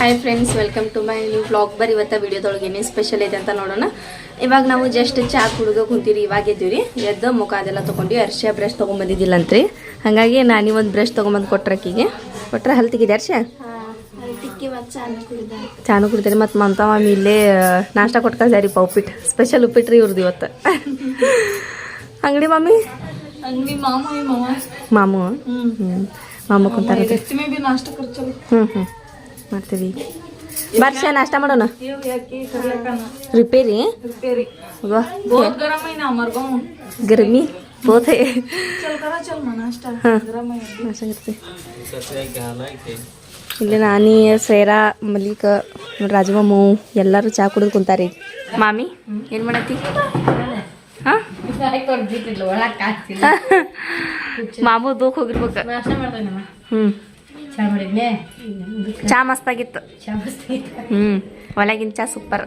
Hi friends, welcome to my new vlog. ಬರೀ ಇವತ್ತು ವಿಡಿಯೋದೊಳಗೆ ಏನೇ ಸ್ಪೆಷಲ್ ಐತೆ ಅಂತ ನೋಡೋಣ. ಇವಾಗ ನಾವು ಜಸ್ಟ್ ಚಾ ಕುಡಿದು ಕುಂತೀರಿ. ಇವಾಗ ಎದ್ದೀವಿ, ಎದ್ದು ಮುಖ ಅದೆಲ್ಲ ತೊಗೊಂಡು ಅರ್ಶಿಯ ಬ್ರಷ್ ತೊಗೊಂಬಂದಿದ್ದಿಲ್ಲಂತ್ರಿ. ಹಾಗಾಗಿ ನಾನು ಒಂದು ಬ್ರಷ್ ತೊಗೊಂಬಂದು ಕೊಟ್ರಕ್ಕಿಗೆ ಕೊಟ್ರೆ ಹಲ್ ತೆಗಿದೆ ಅರ್ಶಿಯ ಚಾನು ಕುಡಿತಾರೆ. ಮತ್ತು ಮಮತಾ ಮಾಮಿ ಇಲ್ಲೇ ನಾಷ್ಟ ಕೊಟ್ಟು ಕಳ್ಸಾರಿಪ್ಪ. ಉಪ್ಪಿಟ್ಟು ಸ್ಪೆಷಲ್ ಉಪ್ಪಿಟ್ಟು ರೀ ಇವ್ರದ್ದು ಇವತ್ತು. ಅಂಗಡಿ ಮಾಮಿ ಮಾಮು ಮಾಮು ಕುಂತಾರೆ. ಮಾಡ್ತೀವಿ ಬರ್ಷ ನಾಷ್ಟ ಮಾಡೋಣ. रिपेरी गर्मी बहुत है. ಇಲ್ಲಿ ನಾನಿ ಶ್ರೇರಾ ಮಲ್ಲಿಕ ರಾಜಮಾಮು ಎಲ್ಲರೂ ಚಾ ಕುಡಿದು ಕುಂತಾರಿ. ಮಾಮಿ ಏನು ಮಾಡತ್ತಿ? ಮಾಮು ದೂಕ್ ಹೋಗಿರ್ಬೇಕು. ಚಾ ಮಸ್ತಾಗಿತ್ತು. ಒಳಗಿನ ಚಾ ಸೂಪರ್.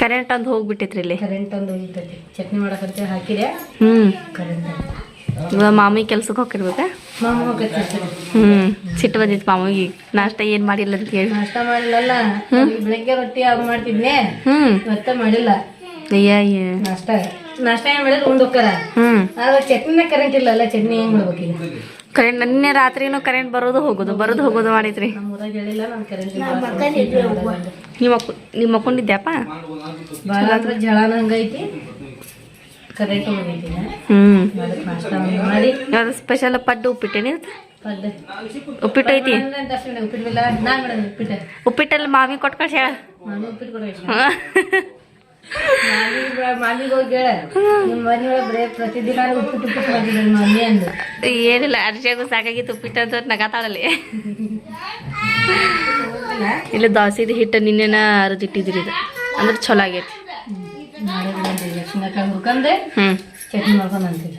ಕರೆಂಟ್ ಒಂದು ಹೋಗ್ಬಿಟ್ಟಿತ್ರಿ ಇಲ್ಲಿ. ಚಟ್ನಿ ಮಾಡಕಂತ ಹಾಕಿದೆ. ಇವಾಗ ಮಾಮಿ ಕೆಲ್ಸಕ್ಕೆ ಹೋಗಿರ್ಬೇಕ. ಸಿಟ್ಟು ಬಂದಿತ್ತು ಮಾಮಿಗೆ. ನಾಷ್ಟ ಏನ್ ಮಾಡಿಲ್ಲ ಅಂತ ಹೇಳಿ. ನಾಷ್ಟ ಮಾಡಿಲ್ಲಲ್ಲ, ಬೆಳಗ್ಗೆ ರೊಟ್ಟಿ ಅದು ಮಾಡ್ತಿದ್ನೆ, ಮತ್ತೆ ಮಾಡಿಲ್ಲ. ನಾಷ್ಟ ಏನ್ ಮಾಡಿದ್ರೆ ಉಂಡೋಕ್ಕಾರ. ಚಟ್ನಿನ ಕರೆಂಟ್ ಇಲ್ಲ, ಚಟ್ನಿ ಹೆಂಗ್ ಮಾಡ್ಬೇಕೀಗ? ಕರೆಂಟ್ ನಿನ್ನೆ ರಾತ್ರಿನೂ ಕರೆಂಟ್ ಬರೋದು ಹೋಗೋದು ಮಾಡಿದ್ರಿ. ನಮ್ಮೂರಾಗ ಹೇಳಿಲ್ಲ, ನಾನು ಕರೆಂಟ್ ನೀವು ಮಕ್ಕೊಂಡಿದ್ದ್ಯಾಪ? ಭಾಳ ಜಳನ ಹಂಗೈತಿ, ಕರೆಂಟ್ ಹೋಗೈತಿ. ನಾಷ್ಟ ಮಾಡಿ ಯಾವ್ದು ಸ್ಪೆಷಲ್ ಪಡ್ಡು ಉಪ್ಪಿಟ್ಟೇನಿ? ಉಪ್ಪಿಟ್ಟು ಐತಿ. ಉಪ್ಪಿಟ್ಟಿಲ್ಲ ನಾನ್ ಮೇಡಮ್ ಉಪ್ಪಿಟ್ಟಲ್ಲಿ ಮಾವಿ ಕೊಟ್ಟು ಕಳ್ಸ. ಉಪ್ಪಿಟ್ಟು ಕೊಡ ಮಾಮಿಗೆ ಹೋಗಿ ಹೇಳ, ನಿಮ್ಮ ಮನೆ ಒಳಗೆ ಬರೇ ಪ್ರತಿದಿನ ಉಪ್ಪಿಟ್ಟು ಮಾಡಿದ್ರು ಮಮ್ಮಿ ಅಂದು. ಏನಿಲ್ಲ, ಅರ್ಶಿಯಾಗೂ ಸಾಕಾಗಿತ್ತು ಉಪ್ಪಿಟ್ಟು ಅಂತ ನಗಾತಾಳಲ್ಲಿ. ಇಲ್ಲಿ ದೋಸೆದು ಹಿಟ್ಟು ನಿನ್ನೆನ ಅರದಿಟ್ಟಿದ್ರಿ. ಇದು ಅಂದ್ರೆ ಚಲೋ ಆಗೈತಿ. ಚಟ್ನಿ ಮಾಡ್ಕೊಂಡು ಅಂತೀವಿ.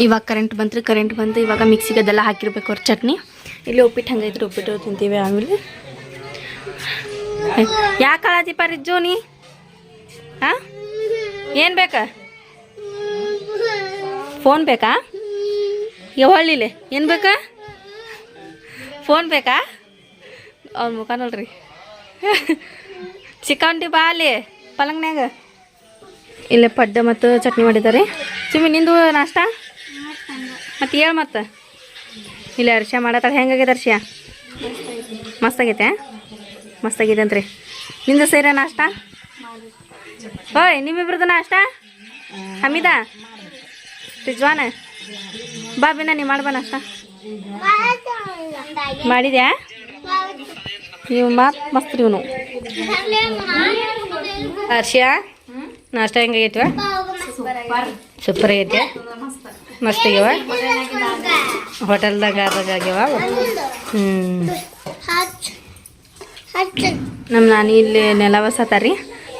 ಇವಾಗ ಕರೆಂಟ್ ಬಂತು. ಇವಾಗ ಮಿಕ್ಸಿಗೆ ಅದೆಲ್ಲ ಹಾಕಿರ್ಬೇಕು ಅವ್ರ ಚಟ್ನಿ. ಇಲ್ಲಿ ಉಪ್ಪಿಟ್ಟು ಹಂಗೈತ್ರಿ, ಉಪ್ಪಿಟ್ಟು ತಿಂತೀವಿ. ಆಮೇಲೆ ಯಾಕೆ ಕಳಾತಿಪ್ಪ ರಿಜ್ಜು ನೀ? ಹಾಂ, ಏನು ಬೇಕಾ? ಫೋನ್ ಬೇಕಾ? ಯಾವಳ್ಳಿಲೆ ಏನು ಬೇಕಾ? ಫೋನ್ ಬೇಕಾ? ಅವ್ರ ಮುಖ ನೋಡ್ರಿ. ಚಿಕನ್ ಬಾ ಅಲ್ಲಿ ಪಲಂಗ್ನ್ಯಾಗ. ಇಲ್ಲೇ ಪಡ್ಡ ಮತ್ತು ಚಟ್ನಿ ಮಾಡಿದ್ದಾರೆ. ಚಿಮ್ಮಿ ನಿಂದು ನಾಷ್ಟ ಮತ್ತು ಹೇಳು. ಮತ್ತು ಇಲ್ಲಿ ಅರ್ಶಿಯ ಮಾಡತ್ತಾಳೆ. ಹೆಂಗಾಗಿದೆ ಅರ್ಶಿಯ? ಮಸ್ತಾಗೈತೆ. ಮಸ್ತಾಗಿದೆ ಅಂತ್ರಿ. ನಿಂದು ಸೇರ ನಾಷ್ಟ? ಓಯ್, ನಿಮ್ಮಿಬ್ರದ್ದು ನಾಷ್ಟ? ಹಮೀದಾ, ರಿಜ್ವಾನ, ಬಾ ಬಿನ ನೀ ಮಾಡ್ಬಾ ನಾಷ್ಟ. ಮಾಡಿದ್ಯಾ? ನೀವು ಮಾತು ಮಸ್ತ್ ರೀ. ಇವನು ಹರ್ಷಿಯಾ ನಾಷ್ಟ ಹೆಂಗಾಗೈತಿವ? ಸೂಪರ್ ಆಗೈತೆ. ಮಸ್ತ್ ಆಗ್ಯಾವ. ಹೋಟೆಲ್ದಾಗ ಆಗ್ಯಾವ. ನಮ್ಮ ನಾನಿ ಇಲ್ಲಿ ನೆಲ ಒರ್ಸತ್ತಾರ್ರಿ.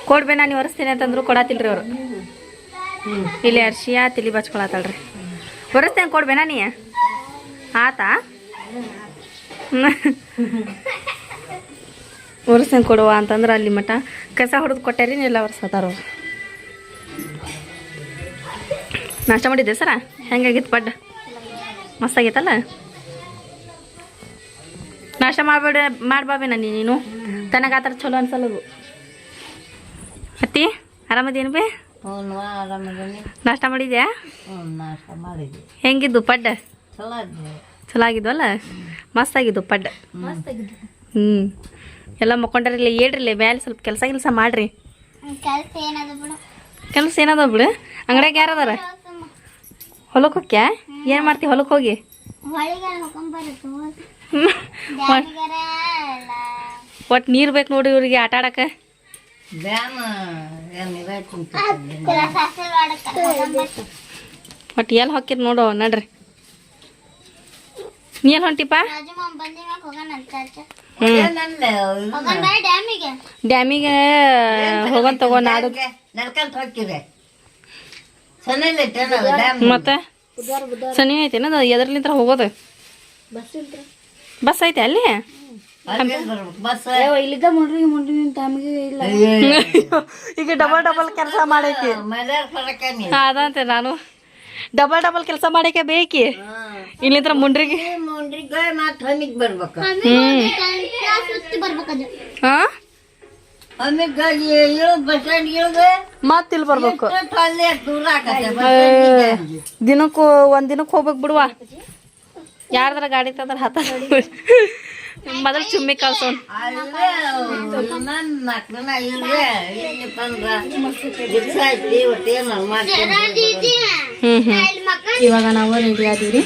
ಕೊಡ್ಬೇ ನಾನು ಒರೆಸ್ತೀನಿ ಅಂತಂದ್ರು ಕೊಡತ್ತಿಲ್ರಿ ಅವರು. ಇಲ್ಲಿ ಅರ್ಶಿಯಾ ತಲೆ ಬಚ್ಕೊಳತ್ತಾಳ್ರಿ. ಒರೆಸ್ತೇನೆ ಕೊಡ್ಬೇನಾ ನೀ? ಆತಾ ಒರೆಸ್ತೇನೆ ಕೊಡುವ ಅಂತಂದ್ರೆ ಅಲ್ಲಿ ಮಟ್ಟ ಕಸ ಹೊಡೆದು ಕೊಟ್ಟಾರಿ. ನೆಲ ಒರೆಸತ್ತಾರ ಅವ್ರು. ನಾಷ್ಟ ಮಾಡಿದ್ದೆ ಸರ? ಹೆಂಗಾಗಿತ್ತು ಪಡ್ಡ? ಮಸ್ತಾಗೈತಲ್ಲ. ನಾಷ್ಟ ಮಾಡ್ಬಾಬೇನ ನೀನು? ತನಗೆ ಆ ಥರ ಚಲೋ ಅನ್ಸಲ್ಲದು. ಅತ್ತಿ ಆರಾಮದೇನು ಬೇ? ನಾಷ್ಟ ಮಾಡಿದ್ಯಾ? ಹೆಂಗಿದ್ದು ಪಡ್ಡ? ಚಲೋ ಆಗಿದ್ವಲ್ಲ? ಮಸ್ತ್ ಆಗಿದ್ದು ಪಡ್ಡ. ಎಲ್ಲ ಮಕ್ಕೊಂಡ್ರಿಲ್ಲ. ಹೇಳ್ರಿಲ್ಲ ಮ್ಯಾಲೆ ಸ್ವಲ್ಪ ಕೆಲಸ ಮಾಡ್ರಿ. ಕೆಲಸ ಏನದ ಬಿಡು. ಅಂಗಡಿಯಾಗ ಯಾರದಾರ? ಹೊಲಕ್ಕೆ ಹೋಗ್ಯಾ? ಏನು ಮಾಡ್ತಿ ಹೊಲಕ್ಕೆ ಹೋಗಿ? ಒಟ್ಟು ನೀರು ಬೇಕು ನೋಡಿ ಇವ್ರಿಗೆ ಆಟ ಆಡಕ್ಕೆ. ಒಟ್ಟು ಎಲ್ಲಿ ಹೊಕ್ಕಿರ್ ನೋಡು. ನಡ್ರಿ, ನೀ ಎಲ್ಲಿ ಹೊಂಟಿಪ್ಪ? ಡ್ಯಾಮಿಗೆ ಹೋಗೋಣ ತಗೋ. ನಾಡು ಮತ್ತೆ ಸನಿ ಐತೇನ? ಎದ್ರಲಿಂತ್ರ ಹೋಗೋದು? ಬಸ್ ಐತೆ ಅಲ್ಲಿ? ಈಗ ಡಬಲ್ ಕೆಲಸ ಮಾಡೈತಿ ಅದಂತೆ. ನಾನು ಡಬಲ್ ಕೆಲಸ ಮಾಡಕ್ಕೆ ಬೇಕಿ ಇಲ್ಲಿಂದ್ರ ಮುಂಡ್ರಿಗೆ ಮತ್ತೆ ಹಮ್ಮಿಗೆ ಬರ್ಬೇಕ ಹಾ ಇಳಿದ್ ಬಸ್ ಸ್ಟ್ಯಾಂಡ್ ಇಳಿದು ಮತ್ ಇಲ್ಲಿ ಬರ್ಬೇಕು ಅಲ್ಲೇ ದೂರ ಆಗತ್ತೆ ದಿನಕ್ಕೂ ಒಂದ್ ದಿನಕ್ಕೆ ಹೋಗ್ಬೇಕು ಬಿಡುವ ಯಾರ್ದಾರ ಗಾಡಿ ತಂದ್ರ ಹತ್ತ ಮೊದಲು ಚುಮ್ಮಿ ಕಳ್ಸೋನ್ ಇವಾಗ ನಾವು ರೆಡಿ ಆದೀವಿ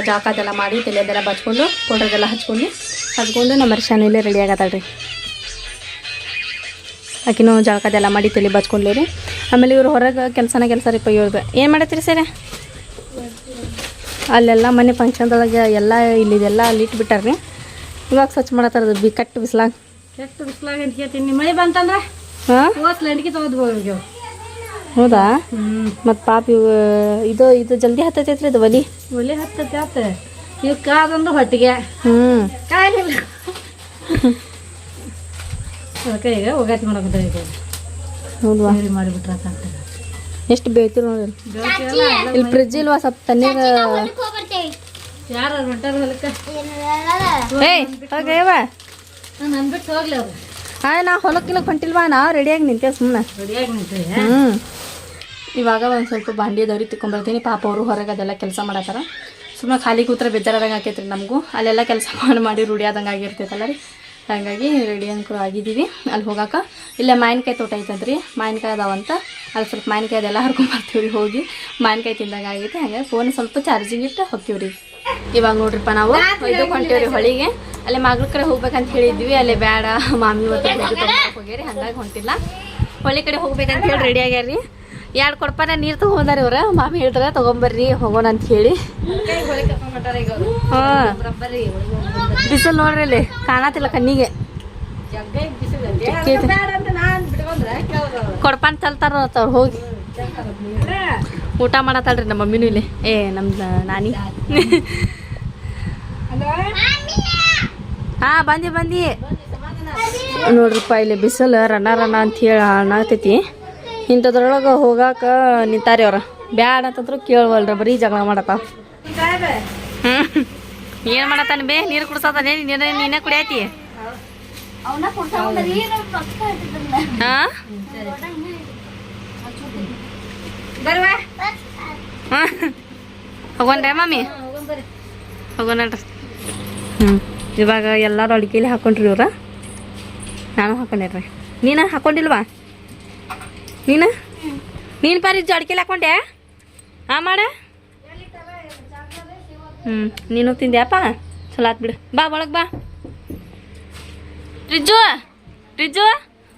ಜಾಕದೆಲ್ಲ ಮಾಡಿ ತಲೆದೆಲ್ಲ ಬಚ್ಕೊಂಡು ಪೌಡರ್ದೆಲ್ಲ ಹಚ್ಕೊಂಡು ನಮ್ಮ ಅರ್ಶಾನಲ್ಲೇ ರೆಡಿ ಆಗತ್ತಾಳ್ರಿ ಆಕಿನೂ ಜಾಕದೆಲ್ಲ ಮಾಡಿ ತಲೆ ಬಚ್ಕೊಂಡ್ಲೇರಿ ಆಮೇಲೆ ಇವ್ರು ಹೊರಗೆ ಕೆಲಸ ರೀ ಇವ್ರದ್ದು ಏನು ಮಾಡತ್ತೀರಿ ಸರ್ ಅಲ್ಲೆಲ್ಲ ಮನೆ ಫಂಕ್ಷನ್ದೊಳಗೆ ಎಲ್ಲ ಇಲ್ಲಿದೆಲ್ಲ ಅಲ್ಲಿ ಇಟ್ಬಿಟ್ಟಾರ್ರಿ ಇವಾಗ ಸ್ವಚ್ಛ ಮಾಡತ್ತಾರದು ಕಟ್ಟು ಬಿಸ್ಲಾಗ ಕೆಟ್ಟು ಬಿಸ್ಲಾಗ ಅಂತ ಕೇಳ್ತೀನಿ ಮಳೆ ಬಂತಂದ್ರೆ ಹಾಂ ಹೋಸ್ಲ ಅಡಿಕೆ ತೊಗೊಂಡು ಹೋಗ್ಯಾವ ಹೌದಾ ಮತ್ತು ಪಾಪ ಇದು ಜಲ್ದಿ ಹತ್ತೈತ್ರಿ ಇದು ಒಲೆ ಹತ್ತತ್ತೆ ಆತ ಇವ್ ಕಾದಂದು ಹೊಟ್ಟಿಗೆ ಕಾಯಿಲ್ಲ ಅದಕ್ಕೆ ಈಗ ಒಗಾತಿ ಮಾಡಕ್ಕೆ ಹೌದಾ ಮಾಡಿಬಿಟ್ರೆ ಎಷ್ಟು ಬೇಯ್ತಿರು ನೋಡಿ ಇಲ್ಲಿ ಫ್ರಿಜ್ ಇಲ್ವಾ ಸ್ವಲ್ಪ ತಣ್ಣೀರು ಯಾರು ಹೊಂಟಾರ ಹೊಲಕ್ಕೆ ಹೋಗ್ಯವ ನಾನು ಅಂದ್ಬಿಟ್ಟು ಹೋಗ್ಲಿ ಅವ್ರು ನಾ ಹೊಲಕ್ಕಿಲ್ಲ ಹೊಂಟಿಲ್ವಾ ನಾವು ರೆಡಿಯಾಗಿ ನಿಂತೇವೆ ಸುಮ್ಮನೆ ರೆಡಿಯಾಗಿ ನಿಂತೆ ಇವಾಗ ಒಂದು ಸ್ವಲ್ಪ ಬಾಂಡಿ ದವ್ರಿ ತಿಕ್ಕೊಂಬರ್ತೀನಿ ಪಾಪ ಅವರು ಹೊರಗೆ ಅದೆಲ್ಲ ಕೆಲಸ ಮಾಡತ್ತಾರ ಸುಮ್ಮನೆ ಖಾಲಿ ಕೂತ್ರೆ ಬೇಜಾರಾದಂಗೆ ಆಕೈತ್ರಿ ನಮಗೂ ಅಲ್ಲೆಲ್ಲ ಕೆಲಸ ಮಾಡಿ ರೂಢಿ ಆದಂಗೆ ಆಗಿರ್ತೈತಲ್ಲ ರೀ ಹಾಗಾಗಿ ರೆಡಿ ಅಂಕರು ಆಗಿದ್ದೀವಿ ಅಲ್ಲಿ ಹೋಗಾಕ ಇಲ್ಲೇ ಮಾವಿನಕಾಯಿ ತೋಟ ಐತಂತ್ರಿ ಮಾವಿನಕಾಯಿ ಅದಾವಂತ ಅಲ್ಲಿ ಸ್ವಲ್ಪ ಮಾವಿನಕಾಯಿ ಅದೆಲ್ಲ ಹರ್ಕೊಂಬರ್ತೀವಿ ರೀ ಹೋಗಿ ಮಾವಿನಕಾಯಿ ತಿಂದಾಗ ಆಗೈತೆ ಹಾಗಾಗಿ ಫೋನ್ ಸ್ವಲ್ಪ ಚಾರ್ಜಿಂಗ್ ಇಟ್ಟು ಹೋಗ್ತೀವಿ ರೀ ಇವಾಗ ನೋಡ್ರಿಪ್ಪ ನಾವು ಇದಕ್ಕೆ ಹೊಂಟೇವ್ರಿ ಹೊಳಿಗೆ ಅಲ್ಲೇ ಮಗಳ ಕಡೆ ಹೋಗ್ಬೇಕಂತ ಹೇಳಿದ್ವಿ ಅಲ್ಲೇ ಬೇಡ ಮಾಮಿ ಇವತ್ತು ಹೋಗ್ಯಾರಿ ಹಾಗಾಗಿ ಹೊಂಟಿಲ್ಲ ಹೊಳಿ ಕಡೆ ಹೋಗ್ಬೇಕಂತ ಹೇಳಿ ರೆಡಿ ಆಗ್ಯಾರ 2 ಕೊಡಪಾನ ನೀರು ತೊಗೊಂಡಾರ ಇವ್ರ ಮಾಮಿ ಹೇಳಿದ್ರೆ ತೊಗೊಂಬರ್ರಿ ಹೋಗೋಣ ಅಂತ ಹೇಳಿ ಹಾಂ ಬಿಸಿಲು ನೋಡ್ರಿ ಅಲ್ಲಿ ಕಾಣತಿಲ್ಲ ಕಣ್ಣಿಗೆ ಕೊಡಪಾನ ತಲ್ತಾರ ಅವ್ರು ಹೋಗಿ ಊಟ ಮಾಡತ್ತಾಳ್ರಿ ನಮ್ಮ ಮಮ್ಮಿನೂ ಇಲ್ಲಿ ನಮ್ದು ನಾನಿ ಹಾಂ ಬಂದಿ ನೋಡ್ರಿಪ್ಪ ಇಲ್ಲಿ ಬಿಸಿಲು ರಣ ಅಂತ ಹೇಳಿ ಅನ್ನತೈತಿ ಇಂಥದ್ರೊಳಗೆ ಹೋಗಾಕ ನಿಂತಾರಿ ಅವ್ರ ಬ್ಯಾಡ ಅಂತಂದ್ರು ಕೇಳವಲ್ರಿ ಬರೀ ಜಗಳ ಮಾಡತ್ತಾವ ಏನು ಮಾಡತ್ತಾನ ಬೇ ನೀರು ಕುಡ್ಸತಾನೆ ನೀನೇ ಕುಡಿಯತಿ ಹಾಂ ಹೋಗೋಣ್ರಿ ಮಮ್ಮಿ ಹೋಗೋಣಲ್ರಿ ಇವಾಗ ಎಲ್ಲರೂ ಅಡುಗೆಲಿ ಹಾಕೊಂಡ್ರಿ ಇವ್ರ ನಾನು ಹಾಕೊಂಡೇನ್ರಿ ನೀನು ಹಾಕೊಂಡಿಲ್ವಾ ನೀನು ಪಾರಿ ಅಡ್ಕೆಲಿ ಹಾಕೊಂಡೆ ಹಾಂ ಮಾಡ ನೀನು ತಿಂದ್ಯಾಪ ಚಲೋ ಆತ್ ಬಿಡು ಬಾ ಒಳಗೆ ಬಾ ರಿಜ್ಜು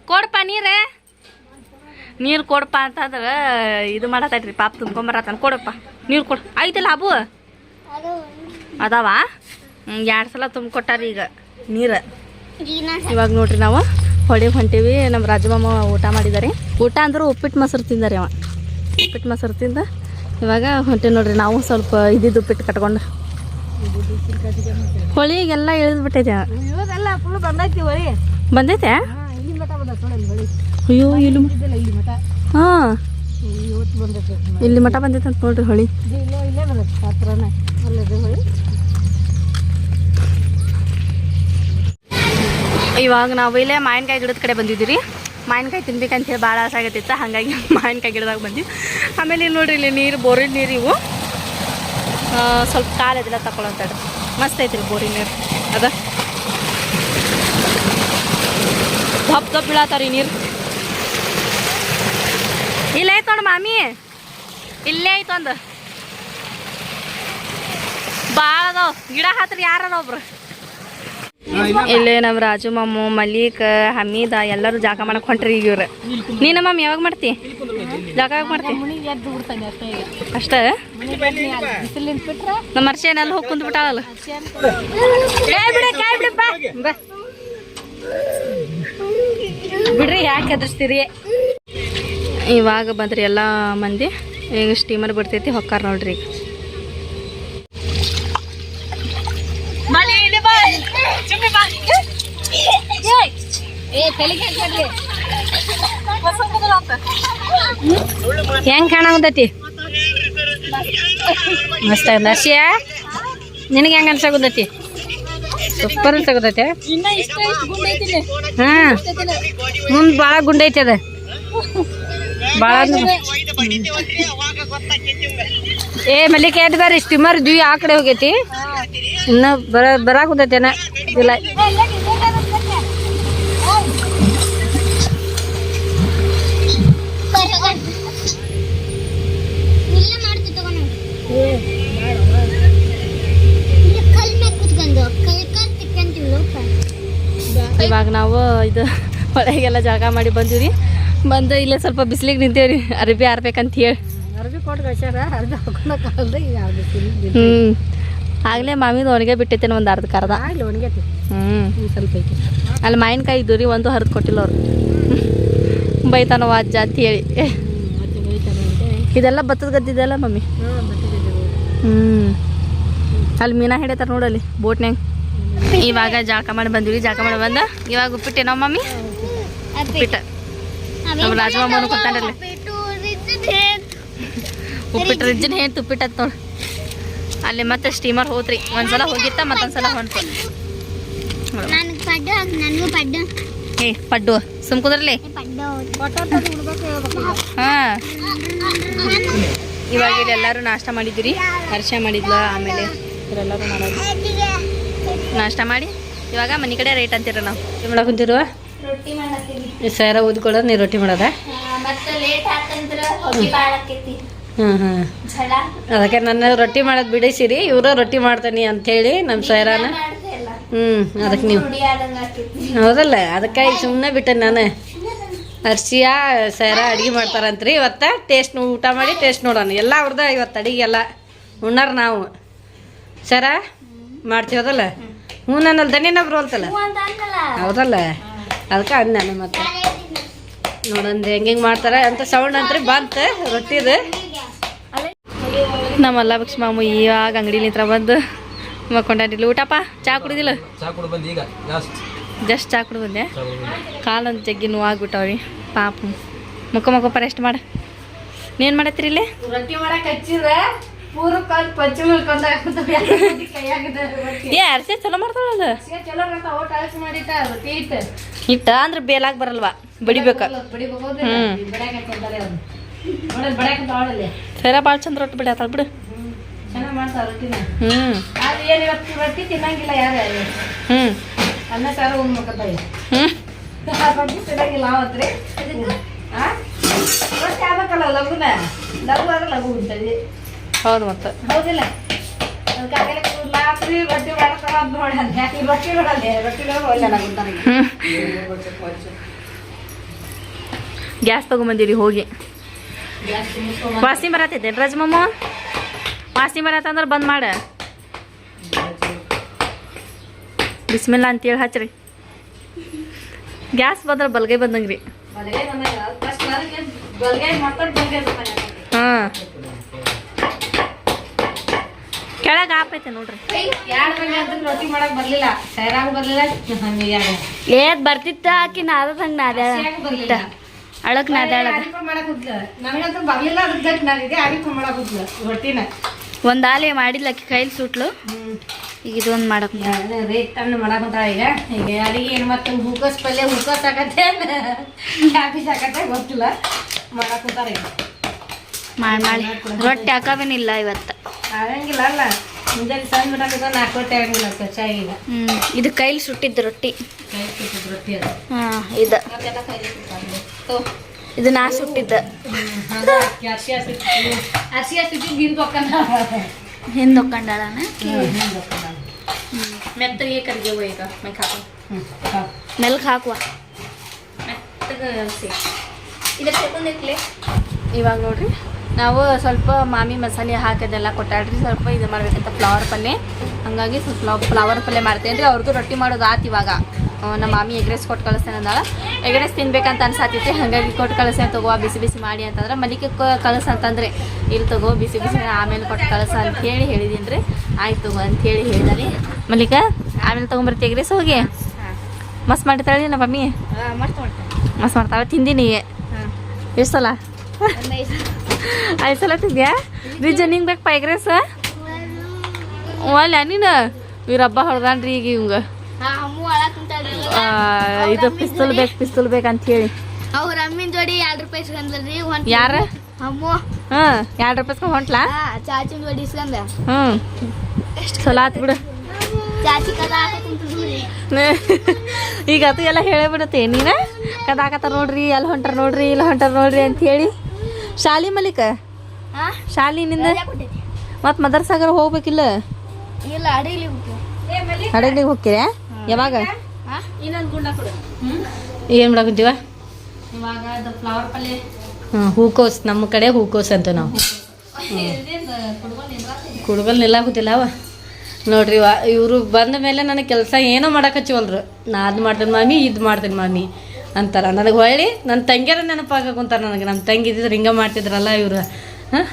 ಕೊಡಪ್ಪ ನೀರು ಕೊಡಪ್ಪ ಅಂತಂದ್ರೆ ಇದು ಮಾಡತ್ತೈತ್ರಿ ಪಾಪ ತುಂಬ್ಕೊಂಬರತ್ತಾನ ಕೊಡಪ್ಪ ನೀರು ಕೊಡು ಐತಲ್ಲ ಅಬು ಅದಾವ 2 ಸಲ ತುಂಬಿಕೊಟ್ಟಾರ ಈಗ ನೀರು ಇವಾಗ ನೋಡ್ರಿ ನಾವು ಹೊಳಿಗೆ ಹೊಂಟೀವಿ ನಮ್ಮ ರಾಜಮಾಮ ಊಟ ಮಾಡಿದ್ದಾರೆ ಊಟ ಅಂದ್ರೆ ಉಪ್ಪಿಟ್ಟು ಮೊಸರು ತಿಂದಾರೆ ಅವ ಉಪ್ಪಿಟ್ಟು ಮೊಸರು ತಿಂದ ಇವಾಗ ಹೊಂಟೀವಿ ನೋಡ್ರಿ ನಾವು ಸ್ವಲ್ಪ ಇದ್ದಿದ್ದು ಉಪ್ಪಿಟ್ಟು ಕಟ್ಕೊಂಡು ಹೊಳಿಗೆಲ್ಲ ಇಳಿದ್ಬಿಟ್ಟೈತೆ ಬಂದೈತೆ ಅಯ್ಯೋ ಹಾಂ ಇಲ್ಲಿ ಮಠ ಬಂದೈತೆ ಅಂತ ನೋಡ್ರಿ ಹೊಳಿ ಇವಾಗ ನಾವು ಇಲ್ಲೇ ಮಾವಿನಕಾಯಿ ಗಿಡದ ಕಡೆ ಬಂದಿದ್ದೀವಿ ಮಾವಿನಕಾಯಿ ತಿನ್ಬೇಕಂತ ಹೇಳಿ ಭಾಳ ಆಸೆ ಆಗತ್ತಿತ್ತು ಹಾಗಾಗಿ ಮಾವಿನಕಾಯಿ ಗಿಡದಾಗ ಬಂದಿವಿ ಆಮೇಲೆ ನೋಡ್ರಿ ಇಲ್ಲಿ ನೀರು ಬೋರಿನ ನೀರು ಇವು ಸ್ವಲ್ಪ ಕಾಲು ಅದೆಲ್ಲ ತಗೊಳಂತಾಡ್ರಿ ಮಸ್ತ್ ಐತ್ರಿ ಬೋರಿನ ನೀರು ಅದ ದಪ್ಪ ಬೀಳತ್ತಾವ್ರಿ ನೀರು ಇಲ್ಲೇ ಐತೆ ನೋಡಿ ಮಾಮಿ ಇಲ್ಲೇ ಐತೆ ಒಂದು ಭಾಳ ಅದಾವ ಗಿಡ ಹತ್ರಿ ಯಾರ ಒಬ್ರು ಇಲ್ಲೇ ನಮ್ಮ ರಾಜು ಮಾಮು ಮಲ್ಲಿಕ್ ಹಮೀದ ಎಲ್ಲರೂ ಜಾಗ ಮಾಡಕ್ ಹೊಂಟ್ರಿ ಈಗ ಇವ್ರು ನೀನ ಮಾಮಿ ಯಾವಾಗ ಮಾಡ್ತಿ ಜಾಗ ಯಾವಾಗ ಮಾಡ್ತಿ ಅಷ್ಟ ನಮ್ಮ ಅರ್ಶೇನಲ್ಲಿ ಹೋಗಿ ಕುಂತ್ ಬಿಟ್ಟಾಳಲ್ಲ ಬಿಡ್ರಿ ಯಾಕೆ ಹೆದರ್ಸ್ತೀರಿ ಇವಾಗ ಬಂದ್ರಿ ಎಲ್ಲ ಮಂದಿ ಈಗ ಸ್ಟೀಮರ್ ಬಿಡ್ತೈತಿ ಹೊಕ್ಕಾರ ನೋಡ್ರಿ ಹೆಂಗ್ ಕಾಣತೈತಿ ಮಸ್ತ್ ನರ್ಸಿಯ ನಿನಗೆ ಹೆಂಗೆ ಅನ್ಸಾಗುದೈತಿ ಸೂಪರ್ ಅನ್ಸಾಗುದೈತೆ ಹಾಂ ಮುಂದೆ ಭಾಳ ಗುಂಡ ಐತಿ ಅದ ಭಾಳ ಏ ಮಲ್ಲಿಕ ಎದ್ದು ಬರ್ರಿ ಸ್ಟಿಮ್ಮರ್ ದ್ವಿ ಆ ಕಡೆ ಹೋಗೈತಿ ಇನ್ನು ಬರಾಕುದೈತೇನ ಇಲ್ಲ ಇವಾಗ ನಾವು ಇದು ಹೊಳೆಗೆಲ್ಲ ಜಾಗ ಮಾಡಿ ಬಂದೀವಿ ಬಂದು ಇಲ್ಲೇ ಸ್ವಲ್ಪ ಬಿಸಿಲಿಗೆ ನಿಂತೇವ್ರಿ ಅರ್ಬಿ ಆರ್ಬೇಕಂತ ಹೇಳಿ ಅರ್ಬಿ ಕೊಟ್ಟು ಕಳ್ಸ್ಯಾರ ಅರ್ಬಿ ಹಾಕೊಂಡಲ್ಲ ಈಗ ಯಾವ್ದು ಹ್ಞೂ ಆಗಲೇ ಮಾವಿನ ಒಣಗೆ ಬಿಟ್ಟೈತೇನೆ ಒಂದು ಅರ್ಧ ಆಗಲಿ ಒಣಗೈತಿ ಸ್ವಲ್ಪ ಐತಿ ಅಲ್ಲಿ ಮಾವಿನಕಾಯಿ ಇದ್ದು ರೀ ಒಂದು ಹರಿದು ಕೊಟ್ಟಿಲ್ಲ ಅವ್ರು ಬೈತಾನವ ಅಜ್ಜ ಅಂತ ಹೇಳಿ ಇದೆಲ್ಲ ಭತ್ತದ ಗದ್ದಿದೆಲ್ಲ ಮಮ್ಮಿ ಅಲ್ಲಿ ಮೀನಾ ಹಿಡಿತಾರ ನೋಡಲ್ಲಿ ಬೋಟ್ನ್ಯಾಗ ಇವಾಗ ಜಾಕ ಮಾಡಿ ಬಂದಿವಿ ಜಾಕ ಮಾಡಿ ಬಂದ ಇವಾಗ ಉಪ್ಪಿಟ್ಟೆ ನಾವು ಮಮ್ಮಿ ಉಪ್ಪಿಟ್ಟ ನಮ್ಮ ರಾಜಮಾಮನು ಕೊಡ್ತಾನಲ್ಲಿ ಉಪ್ಪಿಟ್ಟು ರಿಜ್ಜನ್ ಹೇಳ್ತು ಉಪ್ಪಿಟ್ಟತ್ ನೋಡಿ ಅಲ್ಲಿ ಮತ್ತೆ ಸ್ಟೀಮರ್ ಹೋತ್ರಿ ಒಂದ್ಸಲ ಹೋಗಿತ್ತ ಮತ್ತೊಂದ್ಸಲ ಹೊಂಟು ಏ ಪಡ್ಡು ಸುಮ್ ಕುದ್ರಲಿ ಹಾಂ ಇವಾಗ ಇಲ್ಲಿ ಎಲ್ಲರೂ ನಾಷ್ಟ ಮಾಡಿದ್ರಿ ಹರ್ಷ ಮಾಡಿದ್ಲ ಆಮೇಲೆ ಇವರೆಲ್ಲರೂ ಮಾಡೋದು ನಾಷ್ಟ ಮಾಡಿ ಇವಾಗ ಮನೆ ಕಡೆ ರೇಟ್ ಅಂತೀರ ನಾವು ಏನು ಮಾಡಕ್ಕೆ ಕುಂತಿರುವ ಸರ ಓದ್ಕೊಳ್ಳೋದು ನೀ ರೊಟ್ಟಿ ಮಾಡೋದ ಹ್ಞೂ ಅದಕ್ಕೆ ನನ್ನ ರೊಟ್ಟಿ ಮಾಡೋದು ಬಿಡಿಸಿರಿ ಇವರು ರೊಟ್ಟಿ ಮಾಡ್ತಾನೆ ಅಂಥೇಳಿ ನಮ್ಮ ಸೈರಾನ ಅದಕ್ಕೆ ನೀವು ಹೌದಲ್ಲ ಅದಕ್ಕೆ ಈಗ ಸುಮ್ಮನೆ ಬಿಟ್ಟೆ ನಾನು ಹರ್ಷಿಯ ಸೈರ ಅಡುಗೆ ಮಾಡ್ತಾರಂತ್ರಿ ಇವತ್ತು ಟೇಸ್ಟ್ ಊಟ ಮಾಡಿ ಟೇಸ್ಟ್ ನೋಡೋಣ ಎಲ್ಲ ಅವ್ರದ್ದು ಇವತ್ತು ಅಡುಗೆ ಎಲ್ಲ ಉಣ್ಣಾರ ನಾವು ಸರ ಮಾಡ್ತೀವದಲ್ಲ ಹ್ಞೂ ನನ್ನಲ್ಲಿ ದನಿನ ಬರೋಲ್ತಲ್ಲ ಹೌದಲ್ಲ ಅದಕ್ಕೆ ಅಂದ ನಾನು ಮತ್ತೆ ನೋಡಂದ್ರೆ ಹೆಂಗೆ ಮಾಡ್ತಾರೆ ಅಂತ ಸೌಂಡ್ ಅಂತ್ರಿ ಬಂತು ರೊಟ್ಟಿದು ನಮ್ಮಲ್ಲ ಬಕ್ಷ ಮಾಮು ಇವಾಗ ಅಂಗಡಿಲಿಂತ್ರ ಬಂದು ಮಕ್ಕೊಂಡಿಲ್ಲ ಊಟಪ್ಪ ಚಾ ಕುಡಿದಿಲ್ಲ ಜಸ್ಟ್ ಚಾ ಕುಡಿದು ಬಂದೆ ಕಾಲೊಂದು ಜಗ್ಗಿ ನೋವಾಗ್ಬಿಟ್ಟವ್ರಿ ಪಾಪ ಮುಖ ರೆಸ್ಟ್ ಮಾಡ ನೀನು ಮಾಡತ್ತೀರಿ ಇಲ್ಲಿ ರೊಟ್ಟಿ ಮಾಡಕ್ಕೆ ಹಚ್ಚಿದ್ರೆ ಪೂರ ಕಾಲು ಪಚ್ಚಿ ಏ ಅರ್ಸೆ ಚಲೋ ಮಾಡ್ತಾಳಲ್ಲ ಚಲೋ ಮಾಡ್ತಾ ಓಟ್ ಅಳಸಿ ಮಾಡಿಟ್ಟ ರೊಟ್ಟಿ ಇಟ್ಟು ಹಿಟ್ಟ ಅಂದ್ರೆ ಬೇಲಾಗ ಬರಲ್ವಾ ಬಡಿಬೇಕ ಸರ ಭಾಳ ಚಂದ ರೊಟ್ಟಿ ಬಿಡ ಬಿಡು ಚೆನ್ನಾಗಿ ಮಾಡ್ತಾವ ರೊಟ್ಟಿನ ಹ್ಞೂ ಆದ್ರೆ ಏನು ಇವತ್ತು ರೊಟ್ಟಿ ತಿನ್ನಂಗಿಲ್ಲ ಯಾರು ಹ್ಞೂ ಅನ್ನ ಸಾರು ಉಣ್ಬೇಕಂತ ಹ್ಞೂ ರೊಟ್ಟಿ ತಿನ್ನಂಗಿಲ್ಲ ಅವತ್ರಿ ರೊಟ್ಟಿ ಆಗ್ಬೇಕಲ್ಲ ಲಘುನ ಲಘು ಆದ್ರೆ ಲಘು ಉಂಟది ಹೌದು ಮತ್ತೆ ಹೌದಿಲ್ಲ ಅದಕ್ಕೆ ರಾತ್ರಿ ರೊಟ್ಟಿ ಮಾಡ್ತಾರ ಅಂತ ನೋಡಂತೆ ರೊಟ್ಟಿ ನೋಡಲ್ಲ ರೊಟ್ಟಿ ಒಳ್ಳೆ ಗ್ಯಾಸ್ ತಗೊಂಬಂದಿರಿ ಹೋಗಿ ವಾಸನೆ ಬರತ್ತೈತೆ ರಾಜಮಮ್ಮ ವಾಸನೆ ಬರತ್ತಂದ್ರೆ ಬಂದ್ ಮಾಡ ಬಿಸ್ಮಿಲ್ಲ ಅಂತೇಳಿ ಹಚ್ಚ್ರಿ ಗ್ಯಾಸ್ ಬಂದ್ರೆ ಬಲ್ಗೈ ಬಂದಂಗ್ರಿ ಹಾಂ ಕೆಳಗೆ ಆಪೈತೆ ನೋಡ್ರಿ ರೊಟ್ಟಿ ಮಾಡಕ್ ಬರ್ಲಿಲ್ಲ ಸೈರಾಗ ಬರ್ಲಿಲ್ಲ ಏದ್ ಬರ್ತಿತ್ತ ಆಕಿ ನಾದದ ಹಂಗೆ ನಾದ್ಯಾಳ ಅಳಕ್ ನಾದ್ಯಾಳ ಮಾಡಕ್ ನನಗಂತೂ ಬರ್ಲಿಲ್ಲ ಅದಕ್ಕೆ ನಾನಿದೆ ಅಡಿಪ ಮಾಡಕ್ ಹೋದ್ಲ ರೊಟ್ಟಿನ ಒಂದ್ ಆಲೆ ಮಾಡಿದ್ಲ ಆಕಿ ಕೈಲಿ ಸುಟ್ಲು ಈಗ ಇದೊಂದು ಮಾಡಕ್ ರೇಟ್ ತಣ್ಣು ಮಾಡಕಂತಾಳ ಈಗ ಅಡಿಗೆ ಏನು ಮತ್ತೆ ಹೂಕೋಸ್ ಪಲ್ಯ ಹೂಕೋಸ್ ಹಾಕತ್ತೆ ಹ್ಯಾಪಿ ಹಾಕತ್ತೆ ಗೊತ್ತಿಲ್ಲ ಮಾಡಕಂತಾರ ಈಗ ಮಾಡಿ ರೊಟ್ಟಿ ಹಾಕವೇನಿಲ್ಲ ಇವತ್ತು ಆಗಂಗಿಲ್ಲ ಅಲ್ಲ ಮುಂಜಾನೆ ಸಣ್ಣ ಬಿಟ್ಟಾಕ 4 ರೊಟ್ಟಿ ಆಗಂಗಿಲ್ಲ ಚಾಯ್ ಈಗ ಇದು ಕೈಲಿ ಸುಟ್ಟಿದ್ದು ರೊಟ್ಟಿ ಕೈ ಸುಟ್ಟಿದ್ ರೊಟ್ಟಿ ಅದು ಹಾಂ ಇದು ಇದು ನಾ ಸುಟ್ಟಿದ್ದ ಅರ್ಶಿಯ ಸುಟ್ಟಿ ಹಿಂದೆ ಹೊಕ್ಕಂಡ ಹಿಂದೆ ಹೊಕ್ಕೊಂಡಾಳನ ಮೆತ್ತಗೆ ಕರ್ಗೆ ಈಗ ಮೆಕ್ ಹಾಕೋ ಮೆಲ್ಕ್ ಹಾಕುವ ಮೆತ್ತಗೆ ಇದಕ್ಕೆ ಇವಾಗ ನೋಡ್ರಿ ನಾವು ಸ್ವಲ್ಪ ಮಾಮಿ ಮಸಾಲೆ ಹಾಕೋದೆಲ್ಲ ಕೊಟ್ಟಾಡ್ರಿ ಸ್ವಲ್ಪ ಇದು ಮಾಡ್ಬೇಕಂತ ಫ್ಲವರ್ ಪಲ್ಯ ಹಾಗಾಗಿ ಸ್ವಲ್ಪ ಫ್ಲವರ್ ಪಲ್ಯ ಮಾಡ್ತೇನೆ ರೀ ಅವ್ರಿಗೂ ರೊಟ್ಟಿ ಮಾಡೋದು ಆತು ಇವಾಗ ನಮ್ಮ ಮಾಮಿ ಎಗ್ರೆಸ್ ಕೊಟ್ಟು ಕಳಿಸ್ತೇನೆ ಅಂದಾಳ ಎಗ್ರೆಸ್ ತಿನ್ಬೇಕಂತ ಅನ್ಸಾತೈತಿ ಹಾಗಾಗಿ ಕೊಟ್ಟು ಕಳಿಸ್ತೇನೆ ತಗೋ ಬಿಸಿ ಬಿಸಿ ಮಾಡಿ ಅಂತಂದ್ರೆ ಮಲಿಕೆ ಕಳಿಸ ಅಂತಂದ್ರೆ ಇಲ್ಲಿ ತಗೋ ಬಿಸಿ ಬಿಸಿ ಆಮೇಲೆ ಕೊಟ್ಟು ಕಳಿಸ ಅಂಥೇಳಿ ಹೇಳಿದೀನಿ ರೀ ಆಯ್ತು ತಗೋ ಅಂಥೇಳಿ ಹೇಳಿದಾರೆ ಮಲಿಕ ಆಮೇಲೆ ತೊಗೊಂಬರ್ತಿ ಎಗ್ರೆಸ್ ಹೋಗಿ ಮಸ್ತ್ ಮಾಡಿರ್ತಾಳೆ ನಮ್ಮ ಮಮ್ಮಿ ಮಸ್ತ್ ಮಾಡ್ತಾವೆ ತಿಂದೀನಿ ಎಷ್ಟು ಸಲ ಆಯ್ಸಲತ್ತಿದ್ಯಾ ರೀ ನಿಂಗೆ ಬೇಕು ಎಗ್ರೆಸ್ ಅಲ್ಲ ನೀನು ಇವ್ರ ಹಬ್ಬ ಹೊಡೆದಾನ್ರಿ ಈಗ ಇವಂಗ ಇದು ಪಿಸ್ತೂಲ್ ಬೇಕಂತ ಹೇಳಿ ಅವ್ರ ಅಮ್ಮಿನ ಜೋಡಿ 2 ರೂಪಾಯಿ ಇಸ್ಕೊಂಡ್ರಿ ಯಾರ ಅಮ್ಮು 2 ರೂಪಾಯಿ ಹೊಂಟ್ಲಾ ಚಾಚಿನ ಜೋಡಿ ಇಸ್ಕೊಂಡ ಚಲೋ ಆತ್ ಬಿಡು ಚಾಚಿ ಕದ ಹಾಕಿ ಈಗ ಅದು ಎಲ್ಲ ಹೇಳಬಿಡತ್ತೆ ನೀನ ಕದಾಕತ್ತಾರ ನೋಡ್ರಿ ಅಲ್ಲಿ ಹೊಂಟಾರ ನೋಡ್ರಿ ಇಲ್ಲ ಹೊಂಟಾರ ನೋಡ್ರಿ ಅಂತ ಹೇಳಿ ಶಾಲಿ ಮಲಿಕ ಶಾಲಿನಿಂದ ಮತ್ ಮದರ್ಸಾಗರ ಹೋಗ್ಬೇಕಿಲ್ಲ ಇಲ್ಲ ಹಡಗ್ಲಿಗೆ ಹೋಗ್ತೀರಾ ಯಾವಾಗ ಏನ್ ಮಾಡಾಕಂತೀವ ಇವಾಗ ಅದು ಫ್ಲವರ್ ಪಲ್ಯ ಹೂಕೋಸ್ ನಮ್ಮ ಕಡೆ ಹೂಕೋಸ್ ಅಂತ ನಾವು ಕುಡ್ಗಲ್ ನಿಲ್ಲಾಕುತ್ತಿಲ್ಲ ಅವ ನೋಡ್ರಿ ಇವರು ಬಂದ ಮೇಲೆ ನನಗೆ ಕೆಲಸ ಏನೋ ಮಾಡಕ್ಕೆ ಹಚ್ಚಿವಲ್ರು ನಾ ಅದು ಮಾಡ್ತೇನೆ ಮಾಮಿ ಇದು ಮಾಡ್ತೇನೆ ಮಾಮಿ ಅಂತಾರ ನನಗೆ ಹೊಳ್ಳಿ ನನ್ನ ತಂಗಿಯರ ನೆನಪಾಗಕ್ಕಂತಾರೆ ನನಗೆ ನಮ್ಮ ತಂಗಿ ಇದ್ದಿದ್ರೆ ಹಿಂಗೆ ಮಾಡ್ತಿದ್ರಲ್ಲ ಇವರು ಹಾಂ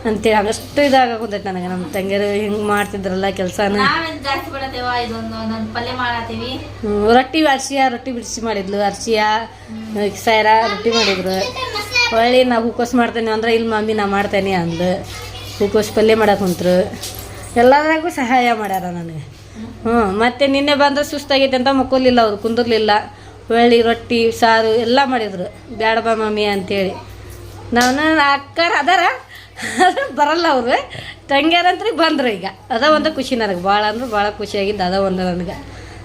ಅಂತೇಳಿ ಅಷ್ಟು ಇದಾಗಕ್ಕಂತೈತೆ ನನಗೆ ನಮ್ಮ ತಂಗಿಯರು ಹಿಂಗೆ ಮಾಡ್ತಿದ್ರಲ್ಲ ಕೆಲಸನ ಜಾಸ್ತಿ ಬಿಡತ್ತೇವ ಇದೊಂದು ಒಂದೊಂದು ಪಲ್ಯ ಮಾಡತ್ತೀವಿ ರೊಟ್ಟಿ ರೊಟ್ಟಿ ಬಿಡಿಸಿ ಮಾಡಿದ್ಲು ಅರ್ಶಿಯ ಸೈರ ರೊಟ್ಟಿ ಮಾಡಿದ್ರು ಹೊಳ್ಳಿ ನಾ ಹೂಕೋಸ್ ಮಾಡ್ತೇನೆ ಅಂದ್ರೆ ಇಲ್ಲಿ ಮಮ್ಮಿ ನಾ ಮಾಡ್ತೇನೆ ಅಂದು ಹೂಕೋಸ್ ಪಲ್ಯ ಮಾಡಕ್ಕೆ ಕುಂತ್ರು ಎಲ್ಲದ್ರಾಗೂ ಸಹಾಯ ಮಾಡ್ಯಾರ ನನಗೆ ಮತ್ತೆ ನಿನ್ನೆ ಬಂದ್ರೆ ಸುಸ್ತಾಗೈತೆ ಅಂತ ಮಕ್ಕೊಲಿಲ್ಲ ಅವ್ರು ಕುಂದಿರ್ಲಿಲ್ಲ ಹೊಳ್ಳಿ ರೊಟ್ಟಿ ಸಾರು ಎಲ್ಲ ಮಾಡಿದ್ರು ಬ್ಯಾಡ ಬಾ ಮಮ್ಮಿ ಅಂತೇಳಿ ನಾನು ಅಕ್ಕಾರ ಅದಾರ ಬರಲ್ಲ ಅವರು ತಂಗಿಯರಂತ್ರಿ ಬಂದರು ಈಗ ಅದ ಒಂದು ಖುಷಿ ನನಗೆ ಭಾಳ ಅಂದ್ರೆ ಭಾಳ ಖುಷಿಯಾಗಿದ್ದು ಅದ ಒಂದು ನನಗೆ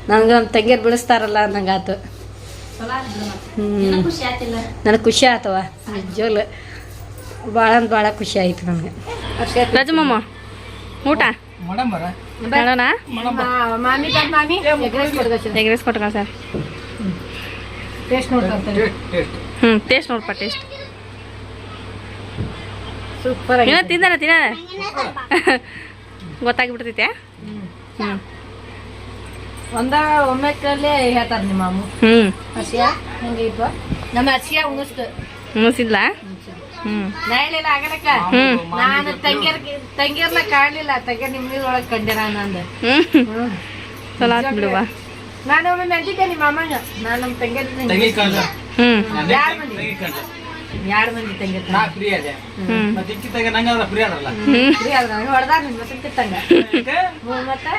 ನಮ್ಮ ತಂಗಿಯರು ಬೆಳೆಸ್ತಾರಲ್ಲ ಅನ್ನಂಗೆ ಆತು ನನಗೆ ಖುಷಿ ಆತವ ನಿಜವಾಗ್ಲು ಭಾಳ ಅಂದ್ರೆ ಭಾಳ ಖುಷಿ ಆಯ್ತು ನನಗೆ ರಾಜಮ್ಮಮ್ಮ ಊಟ ಬೇಡನಾ ಎಗ್ರೆಸ್ ಕೊಟ್ಟ ಸರ್ ಟೇಸ್ಟ್ ನೋಡ್ತಾರೆ ಟೇಸ್ಟ್ ನೋಡ್ಪ ಟೇಸ್ಟ್ ಸೂಪರ್ ಏನೋ ತಿಂದಾರ ಗೊತ್ತಾಗ್ಬಿಡ್ತೈತೆ ಒಮ್ಮೆಕ್ಕಲ್ಲೇ ಹೇಳ್ತಾರೆ ನಿಮ್ಮ ಅಮ್ಮ ಹಸಿಯ ಹೆಂಗೈತ್ವ ನಮ್ಮ ಹಸಿಯ ಉಣಿಸ್ತು ಮುಗಿಸಿದ್ಲ ನಾ ಹೇಳಿಲ್ಲ ಆಗಲಕ್ಕ ನಾನು ತಂಗಿಯರ್ನ ಕಾಣಲಿಲ್ಲ ತಂಗಿಯರ್ ನಿಮ್ಮ ಒಳಗೆ ಕಂಡ್ಯಾರ ನಂದು ಚಲೋ ಆತ್ ಬಿಡುವ ನಾನು ಒಮ್ಮೆ ಮೆಂತಿದ್ದೆ ನಿಮ್ಮ ಅಮ್ಮನ ನಾನು ನಮ್ಮ ತಂಗಿಯರ್ ಎರಡು ಮಂದಿ ತಂಗಿಯರ್ ಫ್ರೀ ಅದೇ ಹೊಡೆದಾಗ ನಿಮ್ಮ ಮಸನ್ ಕಿತ್ತಂಗ ಮತ್ತೆ